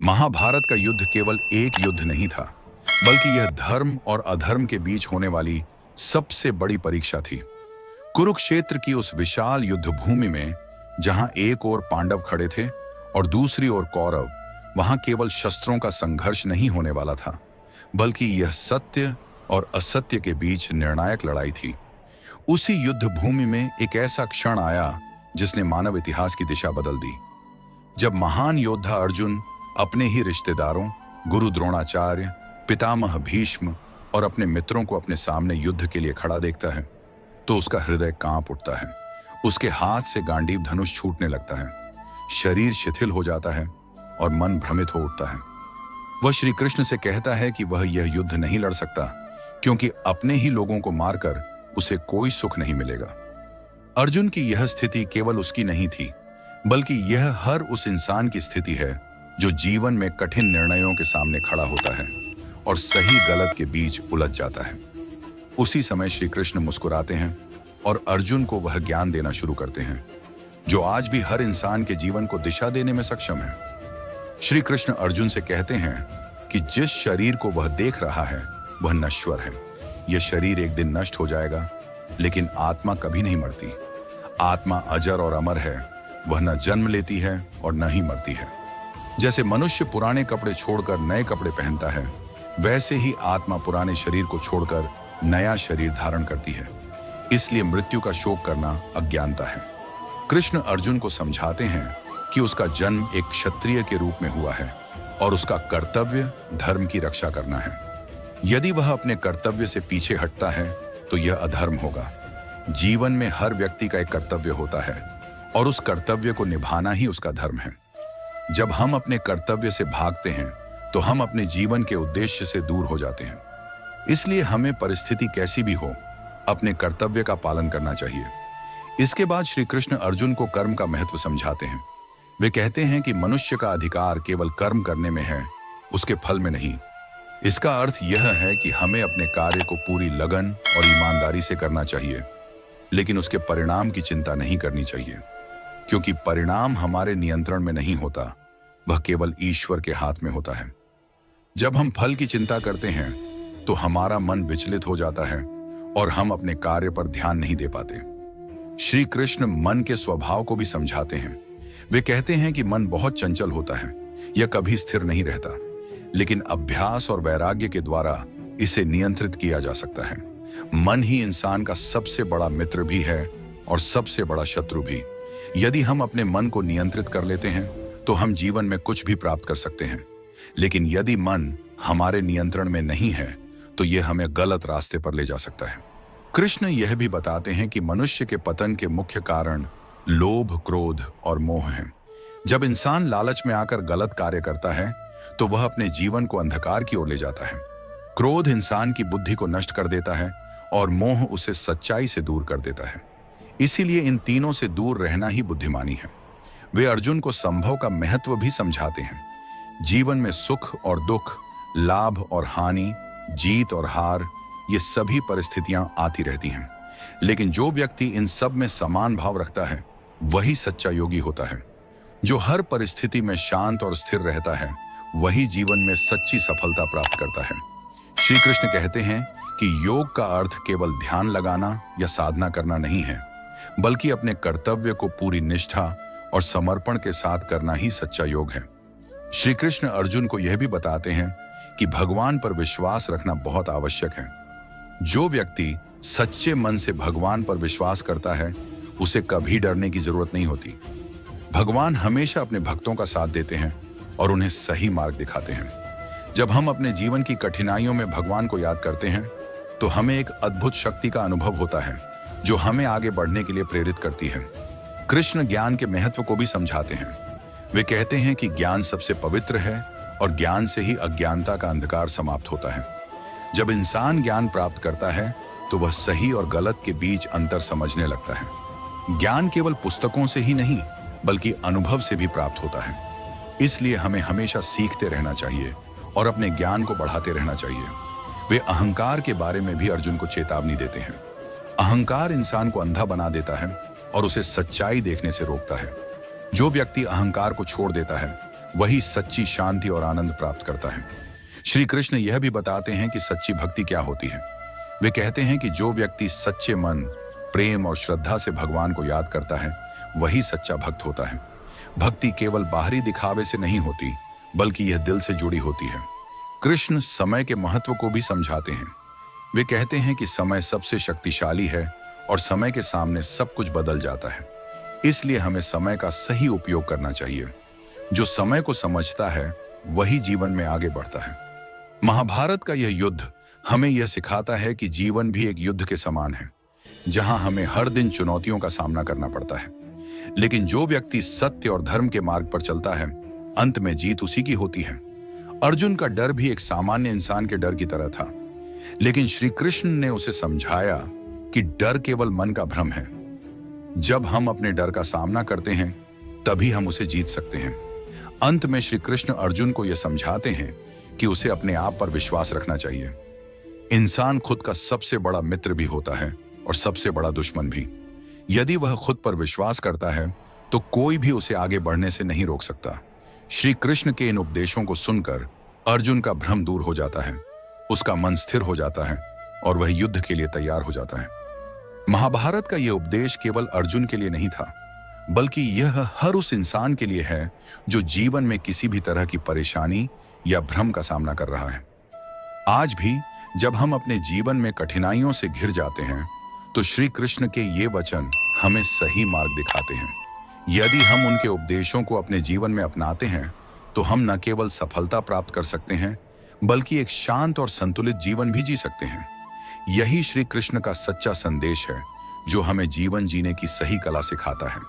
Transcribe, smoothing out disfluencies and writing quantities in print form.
महाभारत का युद्ध केवल एक युद्ध नहीं था, बल्कि यह धर्म और अधर्म के बीच होने वाली सबसे बड़ी परीक्षा थी। कुरुक्षेत्र की उस विशाल युद्ध भूमि में जहां एक ओर पांडव खड़े थे और दूसरी ओर कौरव, वहां केवल शस्त्रों का संघर्ष नहीं होने वाला था, बल्कि यह सत्य और असत्य के बीच निर्णायक लड़ाई थी। उसी युद्ध भूमि में एक ऐसा क्षण आया जिसने मानव इतिहास की दिशा बदल दी। जब महान योद्धा अर्जुन अपने ही रिश्तेदारों, गुरु द्रोणाचार्य, पितामह भीष्म और अपने मित्रों को अपने सामने युद्ध के लिए खड़ा देखता है, तो उसका हृदय कांप उठता है। उसके हाथ से गांडीव धनुष छूटने लगता है, शरीर शिथिल हो जाता है और मन भ्रमित हो उठता है। वह श्री कृष्ण से कहता है कि वह यह युद्ध नहीं लड़ सकता, क्योंकि अपने ही लोगों को मारकर उसे कोई सुख नहीं मिलेगा। अर्जुन की यह स्थिति केवल उसकी नहीं थी, बल्कि यह हर उस इंसान की स्थिति है जो जीवन में कठिन निर्णयों के सामने खड़ा होता है और सही गलत के बीच उलझ जाता है। उसी समय श्री कृष्ण मुस्कुराते हैं और अर्जुन को वह ज्ञान देना शुरू करते हैं जो आज भी हर इंसान के जीवन को दिशा देने में सक्षम है। श्री कृष्ण अर्जुन से कहते हैं कि जिस शरीर को वह देख रहा है वह नश्वर है। यह शरीर एक दिन नष्ट हो जाएगा, लेकिन आत्मा कभी नहीं मरती। आत्मा अजर और अमर है, वह न जन्म लेती है और न ही मरती है। जैसे मनुष्य पुराने कपड़े छोड़कर नए कपड़े पहनता है, वैसे ही आत्मा पुराने शरीर को छोड़कर नया शरीर धारण करती है। इसलिए मृत्यु का शोक करना अज्ञानता है। कृष्ण अर्जुन को समझाते हैं कि उसका जन्म एक क्षत्रिय के रूप में हुआ है और उसका कर्तव्य धर्म की रक्षा करना है। यदि वह अपने कर्तव्य से पीछे हटता है तो यह अधर्म होगा। जीवन में हर व्यक्ति का एक कर्तव्य होता है और उस कर्तव्य को निभाना ही उसका धर्म है। जब हम अपने कर्तव्य से भागते हैं तो हम अपने जीवन के उद्देश्य से दूर हो जाते हैं। इसलिए हमें परिस्थिति कैसी भी हो, अपने कर्तव्य का पालन करना चाहिए। इसके बाद श्री कृष्ण अर्जुन को कर्म का महत्व समझाते हैं। वे कहते हैं कि मनुष्य का अधिकार केवल कर्म करने में है, उसके फल में नहीं। इसका अर्थ यह है कि हमें अपने कार्य को पूरी लगन और ईमानदारी से करना चाहिए, लेकिन उसके परिणाम की चिंता नहीं करनी चाहिए, क्योंकि परिणाम हमारे नियंत्रण में नहीं होता, वह केवल ईश्वर के हाथ में होता है। जब हम फल की चिंता करते हैं तो हमारा मन विचलित हो जाता है और हम अपने कार्य पर ध्यान नहीं दे पाते। श्री कृष्ण मन के स्वभाव को भी समझाते हैं। वे कहते हैं कि मन बहुत चंचल होता है, यह कभी स्थिर नहीं रहता, लेकिन अभ्यास और वैराग्य के द्वारा इसे नियंत्रित किया जा सकता है। मन ही इंसान का सबसे बड़ा मित्र भी है और सबसे बड़ा शत्रु भी। यदि हम अपने मन को नियंत्रित कर लेते हैं तो हम जीवन में कुछ भी प्राप्त कर सकते हैं, लेकिन यदि मन हमारे नियंत्रण में नहीं है तो यह हमें गलत रास्ते पर ले जा सकता है। कृष्ण यह भी बताते हैं कि मनुष्य के पतन के मुख्य कारण लोभ, क्रोध और मोह हैं। जब इंसान लालच में आकर गलत कार्य करता है तो वह अपने जीवन को अंधकार की ओर ले जाता है। क्रोध इंसान की बुद्धि को नष्ट कर देता है और मोह उसे सच्चाई से दूर कर देता है। इसीलिए इन तीनों से दूर रहना ही बुद्धिमानी है। वे अर्जुन को संभव का महत्व भी समझाते हैं। जीवन में सुख और दुख, लाभ और हानि, जीत और हार, ये सभी परिस्थितियां आती रहती हैं, लेकिन जो व्यक्ति इन सब में समान भाव रखता है वही सच्चा योगी होता है। जो हर परिस्थिति में शांत और स्थिर रहता है वही जीवन में सच्ची सफलता प्राप्त करता है। श्री कृष्ण कहते हैं कि योग का अर्थ केवल ध्यान लगाना या साधना करना नहीं है, बल्कि अपने कर्तव्य को पूरी निष्ठा और समर्पण के साथ करना ही सच्चा योग है। श्री कृष्ण अर्जुन को यह भी बताते हैं कि भगवान पर विश्वास रखना बहुत आवश्यक है। जो व्यक्ति सच्चे मन से भगवान पर विश्वास करता है उसे कभी डरने की जरूरत नहीं होती। भगवान हमेशा अपने भक्तों का साथ देते हैं और उन्हें सही मार्ग दिखाते हैं। जब हम अपने जीवन की कठिनाइयों में भगवान को याद करते हैं तो हमें एक अद्भुत शक्ति का अनुभव होता है जो हमें आगे बढ़ने के लिए प्रेरित करती है। कृष्ण ज्ञान के महत्व को भी समझाते हैं। वे कहते हैं कि ज्ञान सबसे पवित्र है और ज्ञान से ही अज्ञानता का अंधकार समाप्त होता है। जब इंसान ज्ञान प्राप्त करता है तो वह सही और गलत के बीच अंतर समझने लगता है। ज्ञान केवल पुस्तकों से ही नहीं बल्कि अनुभव से भी प्राप्त होता है। इसलिए हमें हमेशा सीखते रहना चाहिए और अपने ज्ञान को बढ़ाते रहना चाहिए। वे अहंकार के बारे में भी अर्जुन को चेतावनी देते हैं। अहंकार इंसान को अंधा बना देता है और उसे सच्चाई देखने से रोकता है। जो व्यक्ति अहंकार को छोड़ देता है वही सच्ची शांति और आनंद प्राप्त करता है। श्री कृष्ण यह भी बताते हैं कि सच्ची भक्ति क्या होती है। वे कहते हैं कि जो व्यक्ति सच्चे मन, प्रेम और श्रद्धा से भगवान को याद करता है, वही सच्चा भक्त होता है। भक्ति केवल बाहरी दिखावे से नहीं होती, बल्कि यह दिल से जुड़ी होती है। कृष्ण समय के महत्व को भी समझाते हैं। वे कहते हैं कि समय सबसे शक्तिशाली है और समय के सामने सब कुछ बदल जाता है। इसलिए हमें समय का सही उपयोग करना चाहिए। जो समय को समझता है वही जीवन में आगे बढ़ता है। महाभारत का यह युद्ध हमें यह सिखाता है कि जीवन भी एक युद्ध के समान है, जहां हमें हर दिन चुनौतियों का सामना करना पड़ता है। लेकिन जो व्यक्ति सत्य और धर्म के मार्ग पर चलता है, अंत में जीत उसी की होती है। अर्जुन का डर भी एक सामान्य इंसान के डर की तरह था, लेकिन श्री कृष्ण ने उसे समझाया कि डर केवल मन का भ्रम है। जब हम अपने डर का सामना करते हैं, तभी हम उसे जीत सकते हैं। अंत में श्री कृष्ण अर्जुन को यह समझाते हैं कि उसे अपने आप पर विश्वास रखना चाहिए। इंसान खुद का सबसे बड़ा मित्र भी होता है और सबसे बड़ा दुश्मन भी। यदि वह खुद पर विश्वास करता है तो कोई भी उसे आगे बढ़ने से नहीं रोक सकता। श्री कृष्ण के इन उपदेशों को सुनकर अर्जुन का भ्रम दूर हो जाता है, उसका मन स्थिर हो जाता है और वह युद्ध के लिए तैयार हो जाता है। महाभारत का यह उपदेश केवल अर्जुन के लिए नहीं था, बल्कि यह हर उस इंसान के लिए है जो जीवन में किसी भी तरह की परेशानी या भ्रम का सामना कर रहा है। आज भी जब हम अपने जीवन में कठिनाइयों से घिर जाते हैं, तो श्री कृष्ण के ये वचन हमें सही मार्ग दिखाते हैं। यदि हम उनके उपदेशों को अपने जीवन में अपनाते हैं, तो हम न केवल सफलता प्राप्त कर सकते हैं, बल्कि एक शांत और संतुलित जीवन भी जी सकते हैं। यही श्री कृष्ण का सच्चा संदेश है, जो हमें जीवन जीने की सही कला सिखाता है।